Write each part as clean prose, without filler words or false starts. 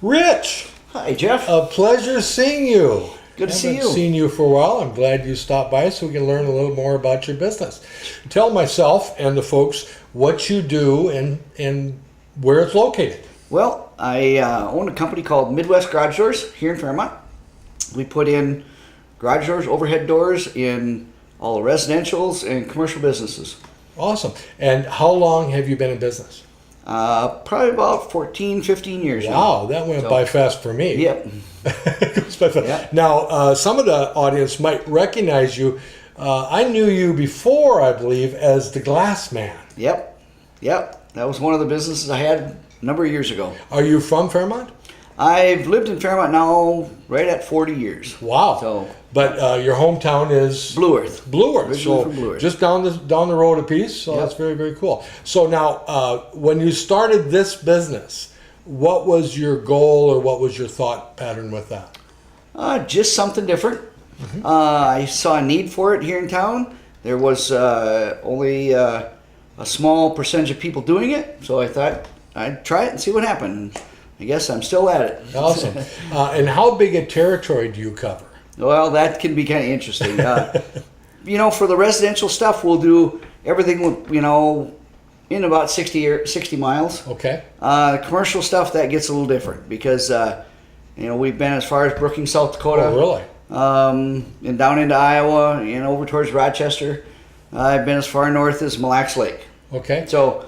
Rich, Hi, Jeff. a pleasure seeing you. Good to see you. Haven't seen you for a while. I'm glad you stopped by so we can learn a little more about your business. Tell myself and the folks what you do and where it's located. Well, I own a company called Midwest Garage Doors here in Fairmont. We put in garage doors, overhead doors in all the residentials and commercial businesses. Awesome. And how long have you been in business? Probably about 14, 15 years now. Wow, that went by fast for me. Yep. It goes by fast. Yeah. Now, some of the audience might recognize you. I knew you before, I believe, as the Glass Man. Yep. That was one of the businesses I had a number of years ago. Are you from Fairmont? I've lived in Fairmont now right at 40 years. Wow. So, but your hometown is Blue Earth. Blue Earth. Originally So from Blue Earth. just down the road a piece. So Yep. that's very, very cool. So now, when you started this business, what was your goal or what was your thought pattern with that? Just something different. I saw a need for it here in town. There was only a small percentage of people doing it, so I thought I'd try it and see what happened. I guess I'm still at it. Awesome. And how big a territory do you cover? Well, that can be kind of interesting. For the residential stuff, we'll do everything, in about 60 miles. Okay. The commercial stuff, that gets a little different because, we've been as far as Brookings, South Dakota. Oh, really? And down into Iowa and over towards Rochester. I've been as far north as Mille Lacs Lake. Okay. So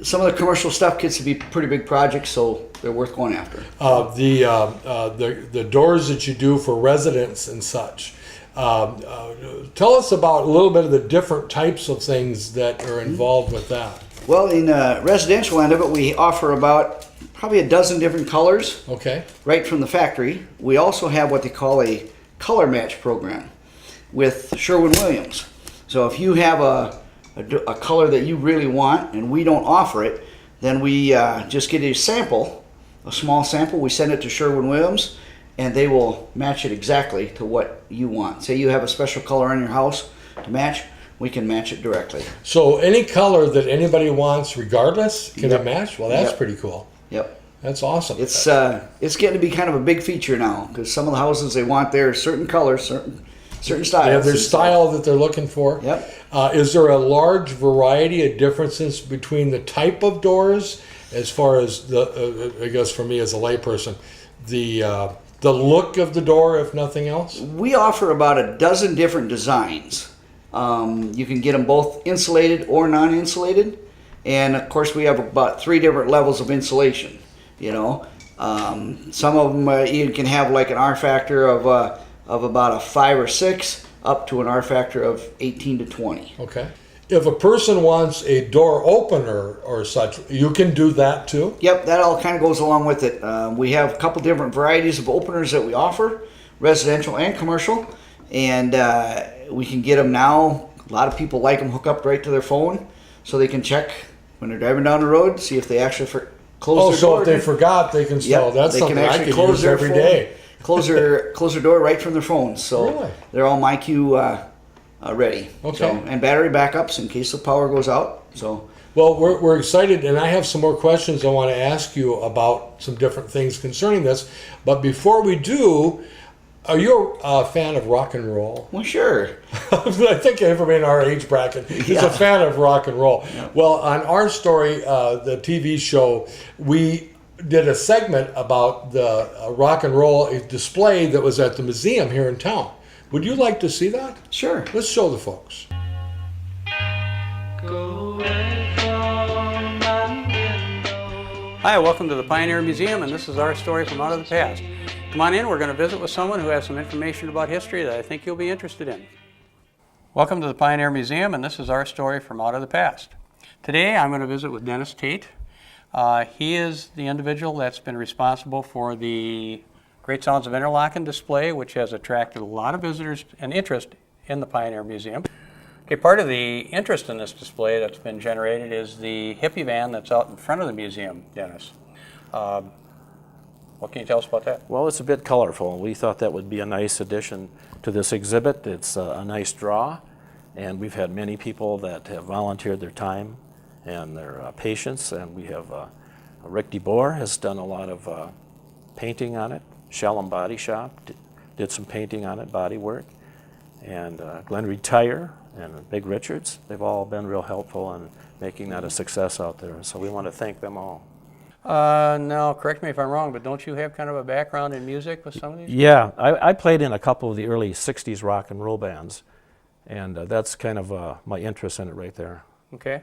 some of the commercial stuff gets to be pretty big projects, so they're worth going after. The doors that you do for residents and such. Tell us about a little bit of the different types of things that are involved with that. Well, in the residential end of it, we offer about probably a dozen different colors Okay. right from the factory. We also have what they call a color match program with Sherwin-Williams. So if you have a color that you really want and we don't offer it, then we just get a small sample. We send it to Sherwin-Williams and they will match it exactly to what you want. Say you have a special color on your house to match, we can match it directly. So any color that anybody wants, regardless, can it match? Well, that's Yep. pretty cool. Yep. That's awesome. It's getting to be kind of a big feature now because some of the houses, they want their certain colors, certain styles. They have their style that they're looking for. Yep. Is there a large variety of differences between the type of doors, as far as I guess for me as a layperson, the look of the door, if nothing else? We offer about a dozen different designs. You can get them both insulated or non-insulated, and of course we have about 3 different levels of insulation. Some of them you can have like an R factor of about a 5 or 6 up to an R factor of 18 to 20. Okay. If a person wants a door opener or such, you can do that too? Yep, that all kind of goes along with it. We have a couple different varieties of openers that we offer, residential and commercial, and we can get them now. A lot of people like them hook up right to their phone so they can check when they're driving down the road, see if they actually close their door. So if they forgot, they can still. Yep, That's they something can I actually could close use their every phone, day. close their door right from their phones. So Really? they're all MyQ ready. Okay. So, and battery backups in case the power goes out. So. Well, we're excited, and I have some more questions I want to ask you about some different things concerning this. But before we do, are you a fan of rock and roll? Well, sure. I think everybody in our age bracket is a fan of rock and roll. Yeah. Well, on our story, the TV show, we did a segment about the rock and roll display that was at the museum here in town. Would you like to see that? Sure. Let's show the folks. Hi, welcome to the Pioneer Museum, and this is our story from out of the past. Come on in, we're going to visit with someone who has some information about history that I think you'll be interested in. Welcome to the Pioneer Museum, and this is our story from out of the past. Today I'm going to visit with Dennis Tate. He is the individual that's been responsible for the Great Sounds of Interlaken display, which has attracted a lot of visitors and interest in the Pioneer Museum. Okay, part of the interest in this display that's been generated is the hippie van that's out in front of the museum, Dennis. What can you tell us about that? Well, it's a bit colorful. We thought that would be a nice addition to this exhibit. It's a nice draw, and we've had many people that have volunteered their time and their patience, and we have Rick DeBoer has done a lot of painting on it. Shellum Body Shop did some painting on it, body work. And Glen Reed Tire and Big Richards, they've all been real helpful in making that a success out there. So we want to thank them all. Now, correct me if I'm wrong, but don't you have kind of a background in music with some of these? Yeah, I played in a couple of the early 60s rock and roll bands. And that's kind of my interest in it right there. Okay.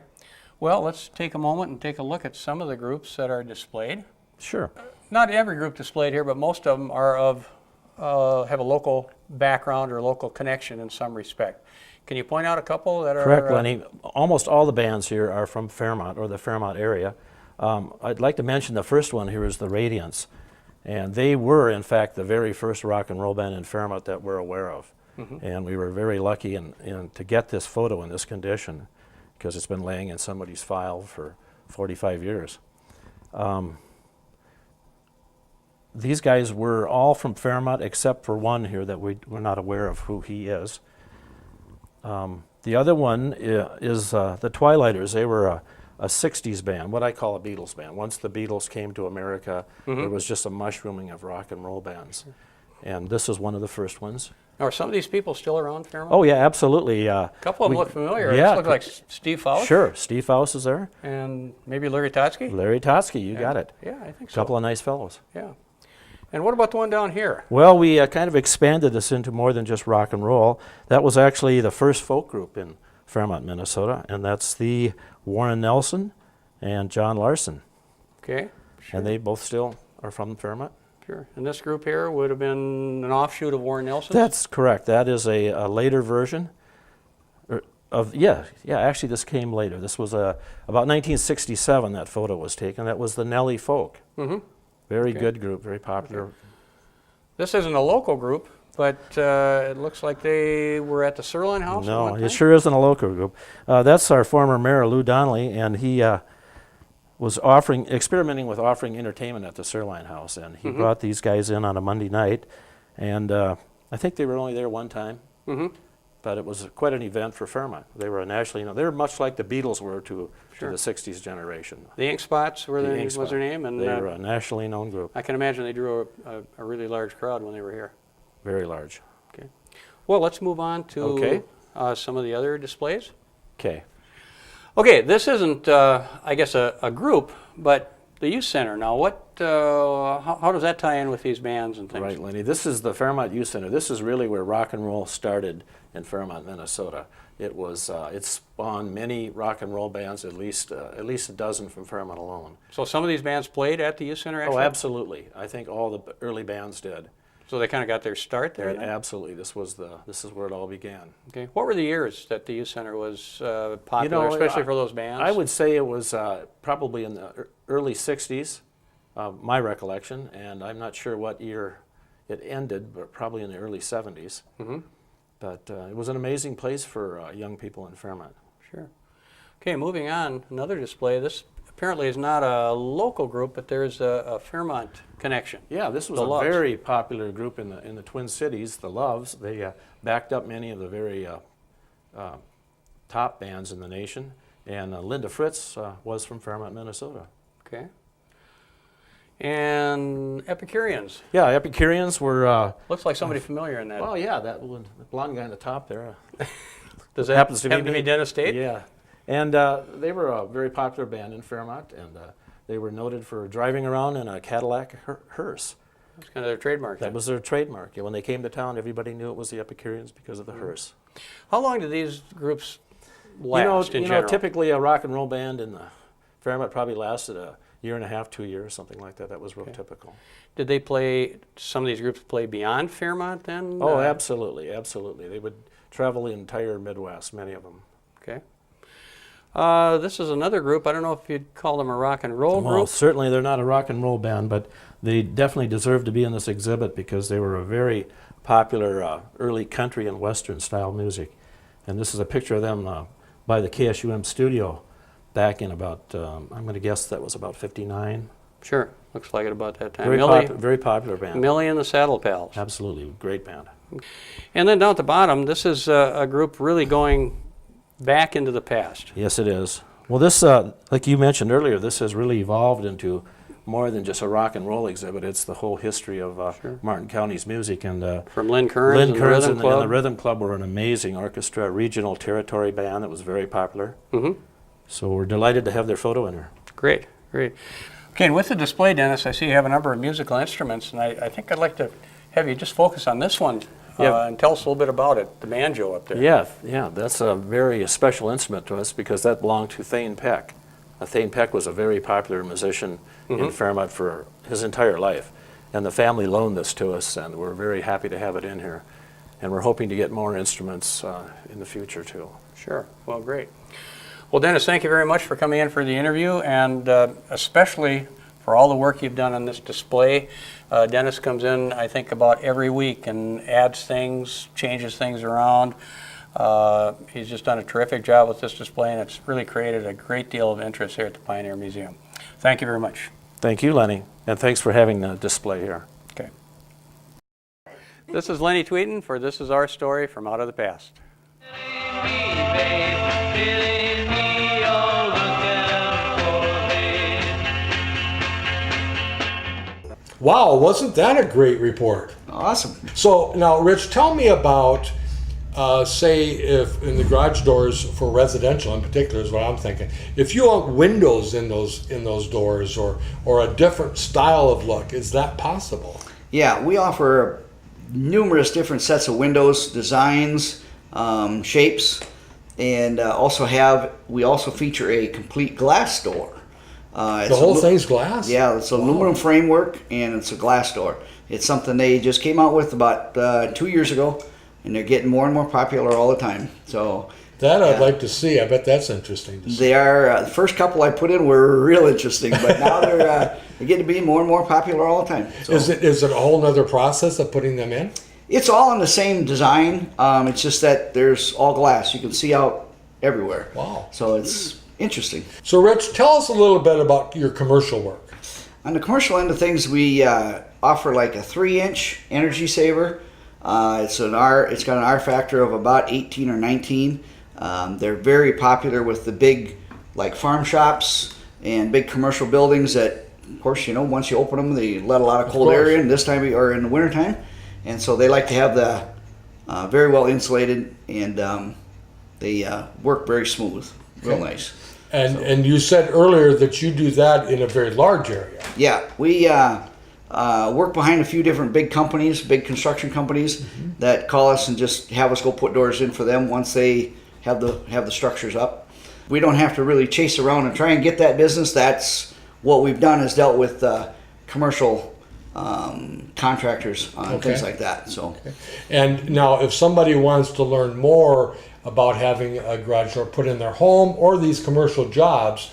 Well, let's take a moment and take a look at some of the groups that are displayed. Sure. Not every group displayed here, but most of them are have a local background or local connection in some respect. Can you point out a couple that are... Correct, Lenny. Almost all the bands here are from Fairmont or the Fairmont area. I'd like to mention the first one here is the Radiance. And they were, in fact, the very first rock and roll band in Fairmont that we're aware of. And we were very lucky to get this photo in this condition because it's been laying in somebody's file for 45 years. These guys were all from Fairmont except for one here that we're not aware of who he is. The other one is the Twilighters. They were a 60s band, what I call a Beatles band. Once the Beatles came to America, there was just a mushrooming of rock and roll bands. And this is one of the first ones. Are some of these people still around Fairmont? Oh, yeah, absolutely. A couple of them look familiar. Yeah. This look like Steve Faust. Sure, Steve Faust is there. And maybe Larry Totsky? Larry Totsky, you got it. Yeah, I think so. A couple of nice fellows. Yeah. And what about the one down here? Well, we kind of expanded this into more than just rock and roll. That was actually the first folk group in Fairmont, Minnesota, and that's the Warren Nelson and John Larson. Okay. Sure. And they both still are from Fairmont. Sure. And this group here would have been an offshoot of Warren Nelson? That's correct. That is a later version of, actually this came later. This was about 1967 that photo was taken. That was the Nellie Folk. Very good group, very popular. Okay. This isn't a local group, but it looks like they were at the Sirloin House. No, it sure isn't a local group. That's our former mayor, Lou Donnelly, and he was experimenting with offering entertainment at the Sirloin House, and he brought these guys in on a Monday night, and I think they were only there one time, but it was quite an event for Fairmont. They were nationally known. They were much like the Beatles were to the 60s generation. The Ink Spots was their name? And they were a nationally known group. I can imagine they drew a really large crowd when they were here. Very large. Okay. Well, let's move on to some of the other displays. Okay. Okay, this isn't, I guess, a group, but the youth center. Now, how does that tie in with these bands and things? Right, Lenny. This is the Fairmont Youth Center. This is really where rock and roll started in Fairmont, Minnesota. It was it spawned many rock and roll bands, at least a dozen from Fairmont alone. So some of these bands played at the youth center, actually? Oh, absolutely. I think all the early bands did. So they kind of got their start there? Absolutely. This is where it all began. Okay. What were the years that the youth center was popular, especially for those bands? I would say it was probably in the early 60s, my recollection, and I'm not sure what year it ended, but probably in the early 70s. But it was an amazing place for young people in Fairmont. Sure. Okay, moving on, another display. This apparently is not a local group, but there's a Fairmont connection. Yeah, this was The a Loves. very popular group in the Twin Cities, the Loves. They backed up many of the very top bands in the nation, and Linda Fritz was from Fairmont, Minnesota. Okay. And Epicureans. Yeah, Epicureans were... Looks like somebody familiar in that. well, yeah, that blonde guy on the top there. Does that happens to happen be to be Dennis Tate? Yeah. And they were a very popular band in Fairmont, and they were noted for driving around in a Cadillac hearse. That's kind of their trademark. That then. was their trademark. When they came to town, everybody knew it was the Epicureans because of the hearse. How long did these groups last in general? Typically a rock and roll band in the Fairmont probably lasted a year and a half, 2 years, something like that. That was real typical. Did they play, some of these groups play beyond Fairmont then? Oh, absolutely, absolutely. They would travel the entire Midwest, many of them. Okay. This is another group. I don't know if you'd call them a rock and roll Well, group. certainly they're not a rock and roll band, but they definitely deserve to be in this exhibit because they were a very popular early country and western style music. And this is a picture of them by the KSUM studio back in about, I'm going to guess that was about 59. Sure. Looks like it about that time. Very popular band. Millie and the Saddle Pals. Absolutely, great band. And then down at the bottom, this is a group really going back into the past. Yes, it is. Well, this, like you mentioned earlier, this has really evolved into more than just a rock and roll exhibit. It's the whole history of Martin County's music. And From Lynn Kearns and the Rhythm and Club. the Rhythm Club were an amazing orchestra, regional territory band that was very popular. So we're delighted to have their photo in here. Great, great. Okay, and with the display, Dennis, I see you have a number of musical instruments, and I think I'd like to have you just focus on this one and tell us a little bit about it, the banjo up there. Yeah, that's a very special instrument to us because that belonged to Thane Peck. Thane Peck was a very popular musician in Fairmont for his entire life, and the family loaned this to us, and we're very happy to have it in here. And we're hoping to get more instruments in the future too. Sure, well, great. Well, Dennis, thank you very much for coming in for the interview, and especially for all the work you've done on this display. Dennis comes in, I think, about every week and adds things, changes things around. He's just done a terrific job with this display, and it's really created a great deal of interest here at the Pioneer Museum. Thank you very much. Thank you, Lenny, and thanks for having the display here. Okay. This is Lenny Tweeten for This Is Our Story from Out of the Past. Wow, wasn't that a great report? Awesome. So now, Rich, tell me about, say, if in the garage doors for residential in particular is what I'm thinking. If you want windows in those doors or a different style of look, is that possible? Yeah, we offer numerous different sets of windows, designs, shapes, and we also feature a complete glass door. The whole thing's glass? Yeah, it's aluminum framework and it's a glass door. It's something they just came out with about 2 years ago, and they're getting more and more popular all the time. So that I'd like to see. I bet that's interesting to see. they are. The first couple I put in were real interesting, but now they're getting to be more and more popular all the time. So Is it a whole other process of putting them in? it's all in the same design. It's just that there's all glass. You can see out everywhere. Wow. So it's interesting. So, Rich, tell us a little bit about your commercial work. On the commercial end of things, we offer like a 3-inch energy saver. It's got an R factor of about 18 or 19. They're very popular with the big, like farm shops and big commercial buildings. That, of course, once you open them, they let a lot of cold air in this time or in the wintertime, and so they like to have the very well insulated, and they work very smooth, real nice. And you said earlier that you do that in a very large area. Yeah, we work behind a few different big companies, big construction companies that call us and just have us go put doors in for them once they have the structures up. We don't have to really chase around and try and get that business. That's what we've done, is dealt with commercial contractors on things like that. So, And now, if somebody wants to learn more about having a garage door put in their home or these commercial jobs,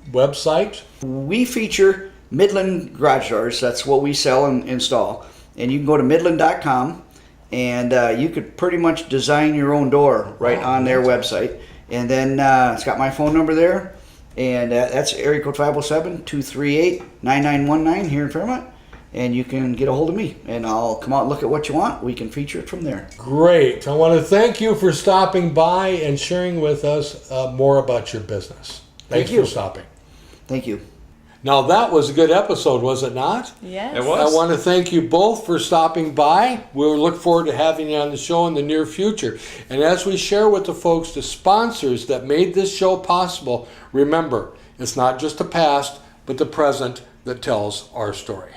website? we feature Midland garage doors. That's what we sell and install. And you can go to midland.com, and you could pretty much design your own door right on their website. And then it's got my phone number there, and that's area code 507-238-9919 here in Fairmont. And you can get a hold of me, and I'll come out and look at what you want. We can feature it from there. Great. I want to thank you for stopping by and sharing with us more about your business. Thanks for stopping. Thank you. Now, that was a good episode, was it not? Yes. It was. I want to thank you both for stopping by. We'll look forward to having you on the show in the near future. And as we share with the folks, the sponsors that made this show possible, remember, it's not just the past, but the present that tells our story.